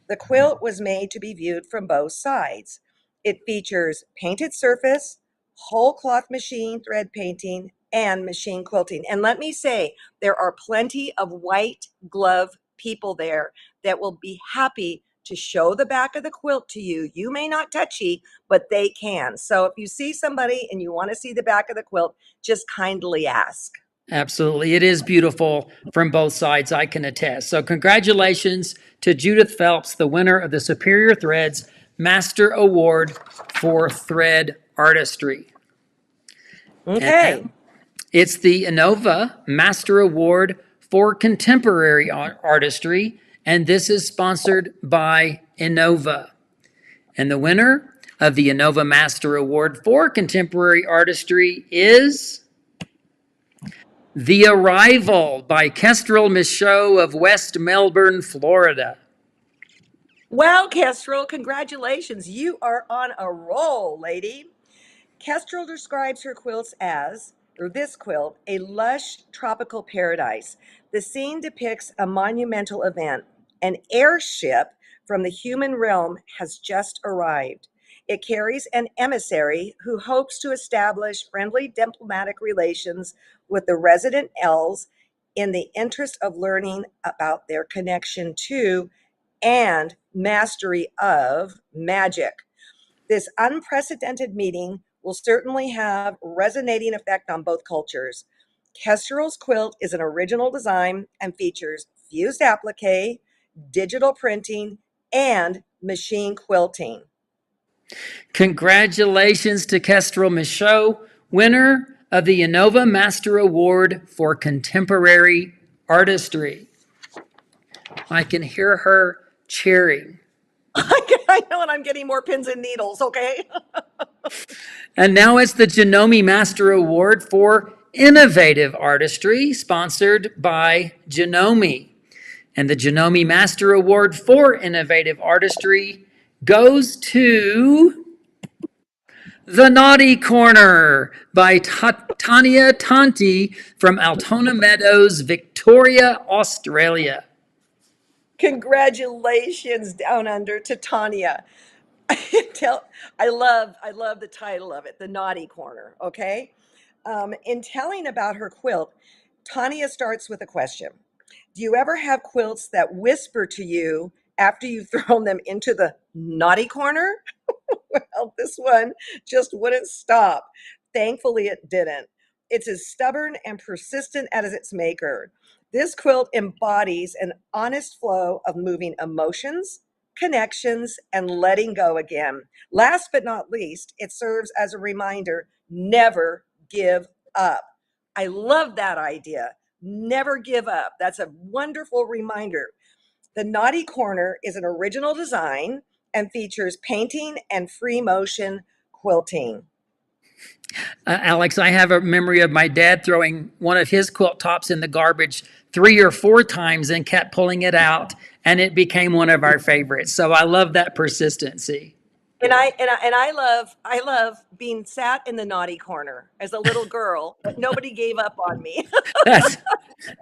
The quilt was made to be viewed from both sides. It features painted surface, whole cloth machine thread painting, and machine quilting. And let me say, there are plenty of white glove people there that will be happy to show the back of the quilt to you. You may not touchy, but they can. So if you see somebody and you want to see the back of the quilt, just kindly ask. Absolutely. It is beautiful from both sides, I can attest. So congratulations to Judith Phelps, the winner of the Superior Threads Master Award for Thread Artistry. And Okay. it's the Innova Master Award for Contemporary Artistry, and this is sponsored by Innova. And the winner of the Innova Master Award for Contemporary Artistry is The Arrival by Kestrel Michau of West Melbourne, Florida. Well, Kestrel, congratulations. You are on a roll, lady. Kestrel describes her quilts as, or this quilt, a lush tropical paradise. The scene depicts a monumental event. An airship from the human realm has just arrived. It carries an emissary who hopes to establish friendly diplomatic relations with the resident elves in the interest of learning about their connection to and mastery of magic. This unprecedented meeting will certainly have resonating effect on both cultures. Kestrel's quilt is an original design and features fused applique, digital printing, and machine quilting. Congratulations to Kestrel Michau, winner of the Innova Master Award for Contemporary Artistry. I can hear her cheering. I know, and I'm getting more pins and needles, okay? And now it's the Janome Master Award for Innovative Artistry, sponsored by Janome. And the Janome Master Award for Innovative Artistry goes to The Naughty Corner by Tanya Tonti from Altona Meadows, Victoria, Australia. Congratulations down under to Tanya. I love the title of it, The Naughty Corner, okay? In telling about her quilt, Tanya starts with a question. Do you ever have quilts that whisper to you after you've thrown them into the naughty corner? Well, this one just wouldn't stop. Thankfully, it didn't. It's as stubborn and persistent as its maker. This quilt embodies an honest flow of moving emotions, connections, and letting go again. Last but not least, it serves as a reminder never give up. I love that idea. Never give up. That's a wonderful reminder. The Naughty Corner is an original design and features painting and free motion quilting. Alex, I have a memory of my dad throwing one of his quilt tops in the garbage 3 or 4 times and kept pulling it out, and it became one of our favorites. So I love that persistency. And I love being sat in the naughty corner as a little girl, but nobody gave up on me. That's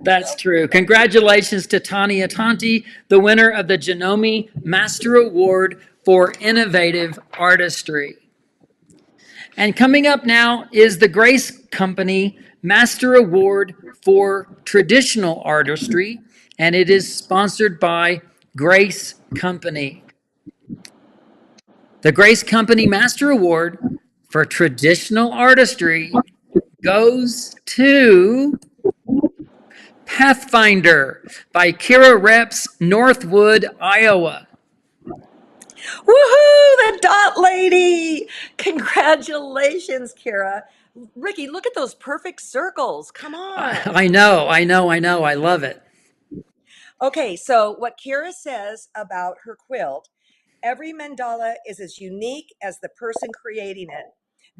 that's true. Congratulations to Tanya Tonti, the winner of the Janome Master Award for Innovative Artistry. And coming up now is the Grace Company Master Award for Traditional Artistry, and it is sponsored by Grace Company. The Grace Company Master Award for Traditional Artistry goes to Pathfinder by Kira Reps, Northwood, Iowa. Woohoo, the dot lady. Congratulations, Kara. Ricky, look at those perfect circles. Come on. I know. I love it. Okay, so what Kira says about her quilt, every mandala is as unique as the person creating it.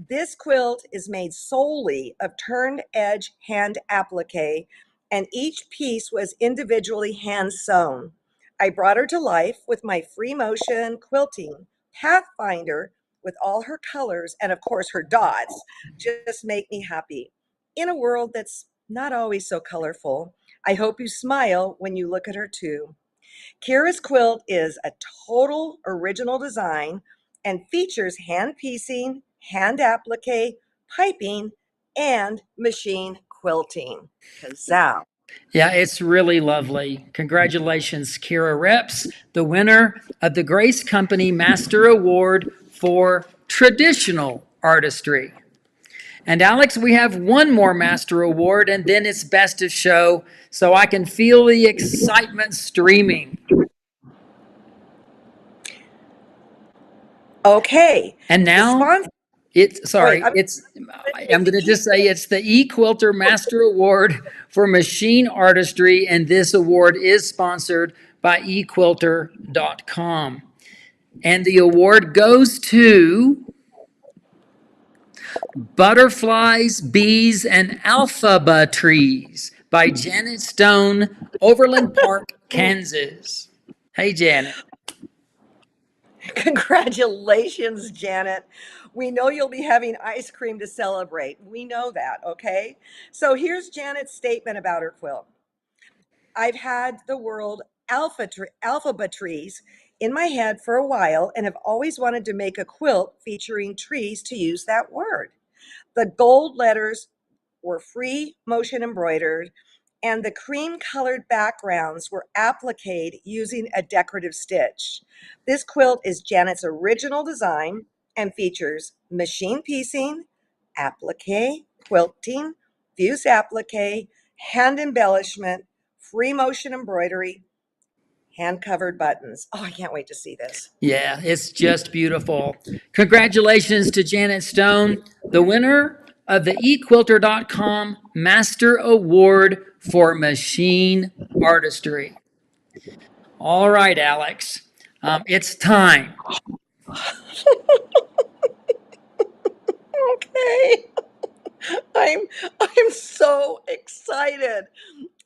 This quilt is made solely of turned edge hand applique, and each piece was individually hand sewn. I brought her to life with my free motion quilting Pathfinder with all her colors and, of course, her dots just make me happy. In a world that's not always so colorful, I hope you smile when you look at her too. Kira's quilt is a total original design and features hand piecing, hand applique, piping, and machine quilting. Kazow. Yeah, it's really lovely. Congratulations, Kira Reps, the winner of the Grace Company Master Award for Traditional Artistry. And Alex, we have one more Master Award, and then it's Best of Show, so I can feel the excitement streaming. Okay. And The now sponsor. Wait, I'm going to just say it's the eQuilter Master Award for Machine Artistry, and this award is sponsored by equilter.com. And the award goes to Butterflies, Bees, and Alphaba Trees by Janet Stone, Overland Park, Kansas. Hey, Janet. Congratulations, Janet. We know you'll be having ice cream to celebrate. We know that, okay? So here's Janet's statement about her quilt. I've had the word alphabet trees in my head for a while and have always wanted to make a quilt featuring trees to use that word. The gold letters were free motion embroidered, and the cream colored backgrounds were appliqued using a decorative stitch. This quilt is Janet's original design and features machine piecing, applique, quilting, fused applique, hand embellishment, free motion embroidery, hand covered buttons. Oh, I can't wait to see this. Yeah, it's just beautiful. Congratulations to Janet Stone, the winner of the eQuilter.com Master Award for Machine Artistry. All right, Alex, it's time. Okay. I'm I'm so excited.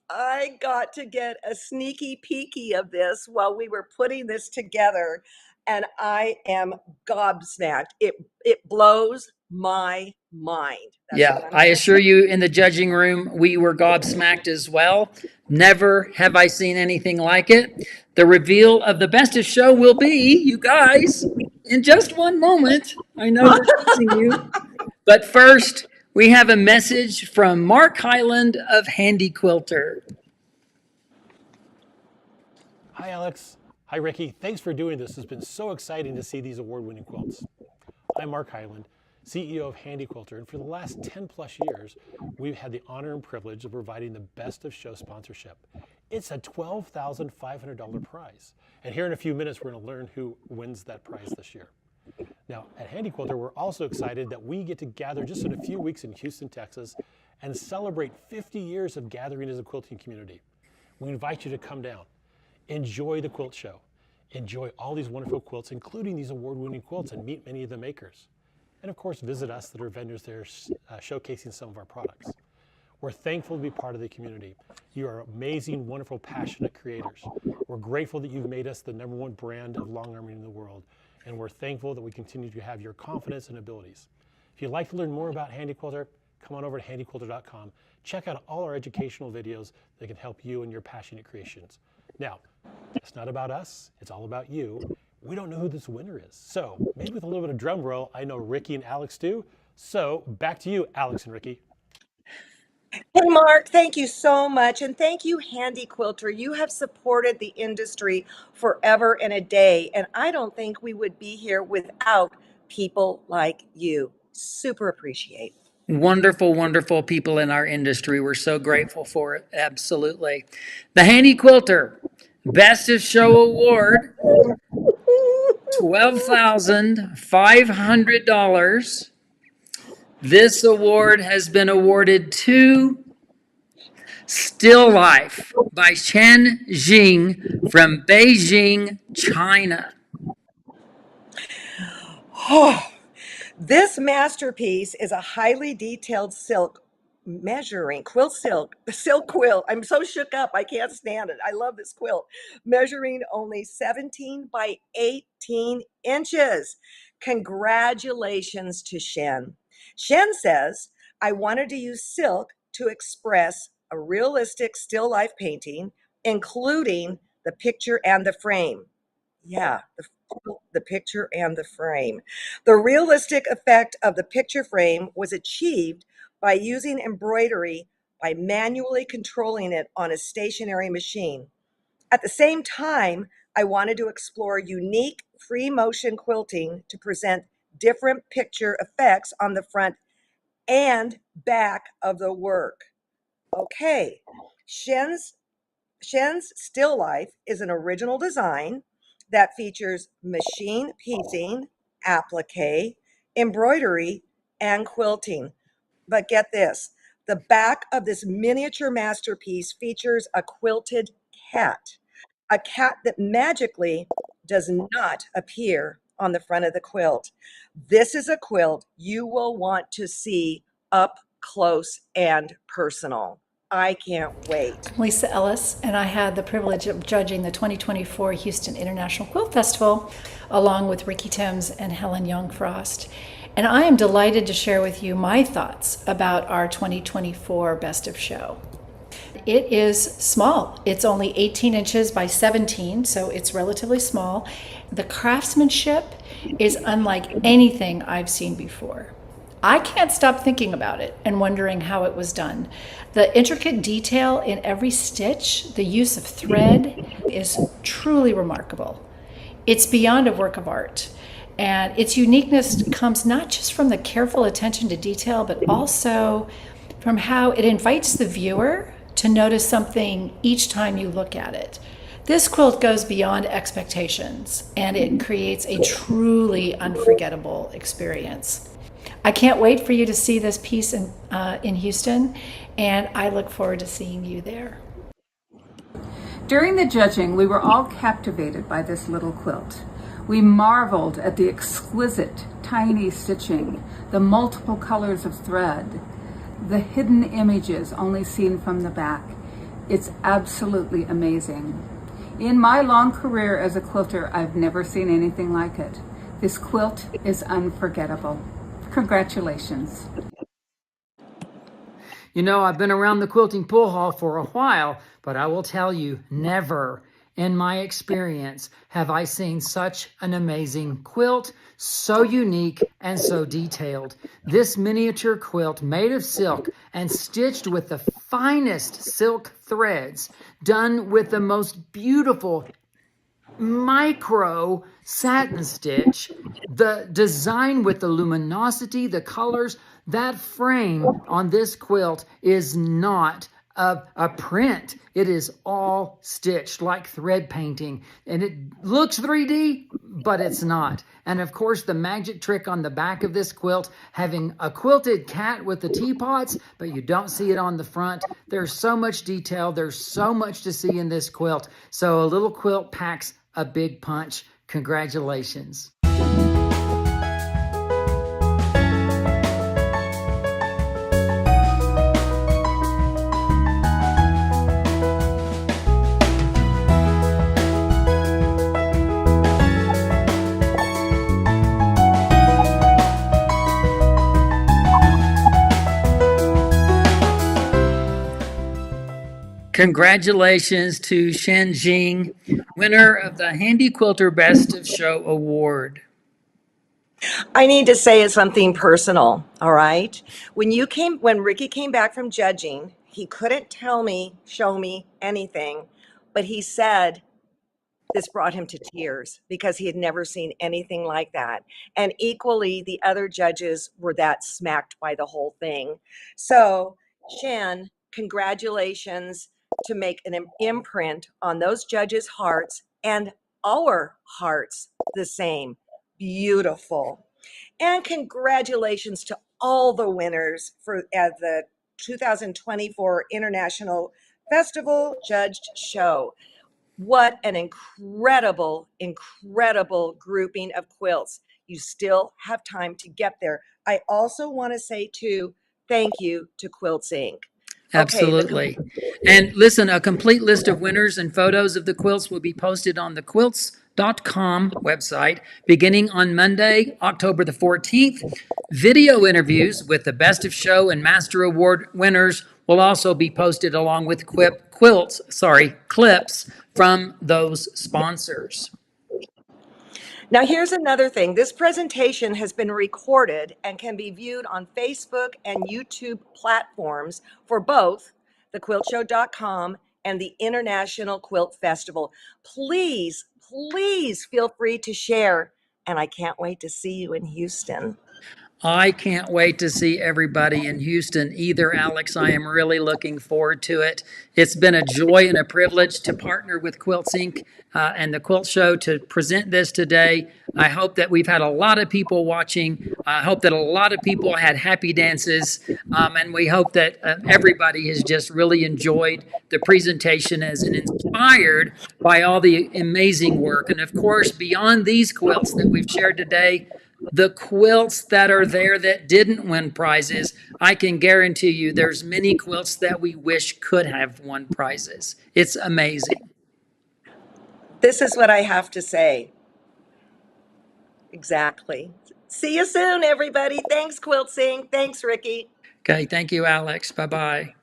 I got to get a sneaky peeky of this while we were putting this together, and I am gobsmacked. It blows my mind. That's Yeah, what I'm I saying. assure you, in the judging room, we were gobsmacked as well. Never have I seen anything like it. The reveal of the best of show will be, you guys, in just one moment. I know we're teasing you. But first, we have a message from Mark Highland of Handy Quilter. Hi, Alex. Hi, Ricky. Thanks for doing this. It's been so exciting to see these award-winning quilts. I'm Mark Highland, CEO of Handy Quilter, and for the last 10 plus years, we've had the honor and privilege of providing the best of show sponsorship. It's a $12,500 prize. And here in a few minutes, we're going to learn who wins that prize this year. Now, at Handy Quilter, we're also excited that we get to gather just in a few weeks in Houston, Texas, and celebrate 50 years of gathering as a quilting community. We invite you to come down. Enjoy the quilt show. Enjoy all these wonderful quilts, including these award-winning quilts, and meet many of the makers. And of course, visit us that are vendors there showcasing some of our products. We're thankful to be part of the community. You are amazing, wonderful, passionate creators. We're grateful that you've made us the #1 brand of long arming in the world. And we're thankful that we continue to have your confidence and abilities. If you'd like to learn more about Handy Quilter, come on over to handyquilter.com. Check out all our educational videos that can help you in your passionate creations. Now, it's not about us, it's all about you. We don't know who this winner is. So maybe with a little bit of drum roll, I know Ricky and Alex do. So back to you, Alex and Ricky. Hey, Mark, thank you so much. And thank you, Handy Quilter. You have supported the industry forever and a day. And I don't think we would be here without people like you. Super appreciate. Wonderful, wonderful people in our industry. We're so grateful for it. Absolutely. The Handy Quilter Best of Show Award, $12,500. This award has been awarded to Still Life by Chen Jing from Beijing, China. Oh, this masterpiece is a highly detailed silk measuring silk quilt. I'm so shook up, I can't stand it. I love this quilt. Measuring only 17 by 18 inches. Congratulations to Shen. Shen says, I wanted to use silk to express a realistic still life painting, including the picture and the frame. Yeah, the picture and the frame. The realistic effect of the picture frame was achieved by using embroidery by manually controlling it on a stationary machine. At the same time, I wanted to explore unique free motion quilting to present different picture effects on the front and back of the work. Okay, Shen's Shen's still life is an original design that features machine piecing, applique, embroidery, and quilting. But get this, the back of this miniature masterpiece features a quilted cat, a cat that magically does not appear on the front of the quilt. This is a quilt you will want to see up close and personal. I can't wait. Lisa Ellis, and I had the privilege of judging the 2024 Houston International Quilt Festival along with Ricky Timms and Helen Young-Frost. And I am delighted to share with you my thoughts about our 2024 Best of Show. It is small. It's only 18 inches by 17, so it's relatively small. The craftsmanship is unlike anything I've seen before. I can't stop thinking about it and wondering how it was done. The intricate detail in every stitch, the use of thread is truly remarkable. It's beyond a work of art. And its uniqueness comes not just from the careful attention to detail, but also from how it invites the viewer to notice something each time you look at it. This quilt goes beyond expectations, and it creates a truly unforgettable experience. I can't wait for you to see this piece in Houston, and I look forward to seeing you there. During the judging, we were all captivated by this little quilt. We marveled at the exquisite, tiny stitching, the multiple colors of thread, the hidden images only seen from the back. It's absolutely amazing. In my long career as a quilter, I've never seen anything like it. This quilt is unforgettable. Congratulations. You know, I've been around the quilting pool hall for a while, but I will tell you, never in my experience have I seen such an amazing quilt, so unique and so detailed. This miniature quilt made of silk and stitched with the finest silk threads, done with the most beautiful micro satin stitch, the design with the luminosity, the colors. That frame on this quilt is not a print. It is all stitched like thread painting, and it looks 3D, but it's not. And of course, the magic trick on the back of this quilt, having a quilted cat with the teapots, but you don't see it on the front. There's so much detail. There's so much to see in this quilt. So a little quilt packs a big punch. Congratulations. Congratulations to Shen Jing, winner of the Handy Quilter Best of Show Award. I need to say something personal, all right? When Ricky came back from judging, he couldn't show me anything, but he said this brought him to tears because he had never seen anything like that. And equally, the other judges were that smacked by the whole thing. So, Shen, congratulations to make an imprint on those judges' hearts and our hearts the same. Beautiful. And congratulations to all the winners for the 2024 International Festival Judged Show. What an incredible, incredible grouping of quilts. you still have time to get there. I also want to say, too, thank you to Quilts Inc. Okay, Absolutely. And listen, a complete list of winners and photos of the quilts will be posted on the quilts.com website beginning on Monday, October the 14th. Video interviews with the Best of Show and Master Award winners will also be posted along with clips from those sponsors. Now, here's another thing. This presentation has been recorded and can be viewed on Facebook and YouTube platforms for both thequiltshow.com and the International Quilt Festival. Please, please feel free to share. And I can't wait to see you in Houston. I can't wait to see everybody in Houston either, Alex. I am really looking forward to it. It's been a joy and a privilege to partner with Quilts Inc. And the Quilt Show to present this today. I hope that we've had a lot of people watching. I hope that a lot of people had happy dances. And we hope that everybody has just really enjoyed the presentation as and inspired by all the amazing work. And of course, beyond these quilts that we've shared today, the quilts that are there that didn't win prizes, I can guarantee you there's many quilts that we wish could have won prizes. It's amazing. This is what I have to say. Exactly. See you soon, everybody. Thanks, Quilting. Thanks, Ricky. Okay, thank you, Alex. Bye-bye.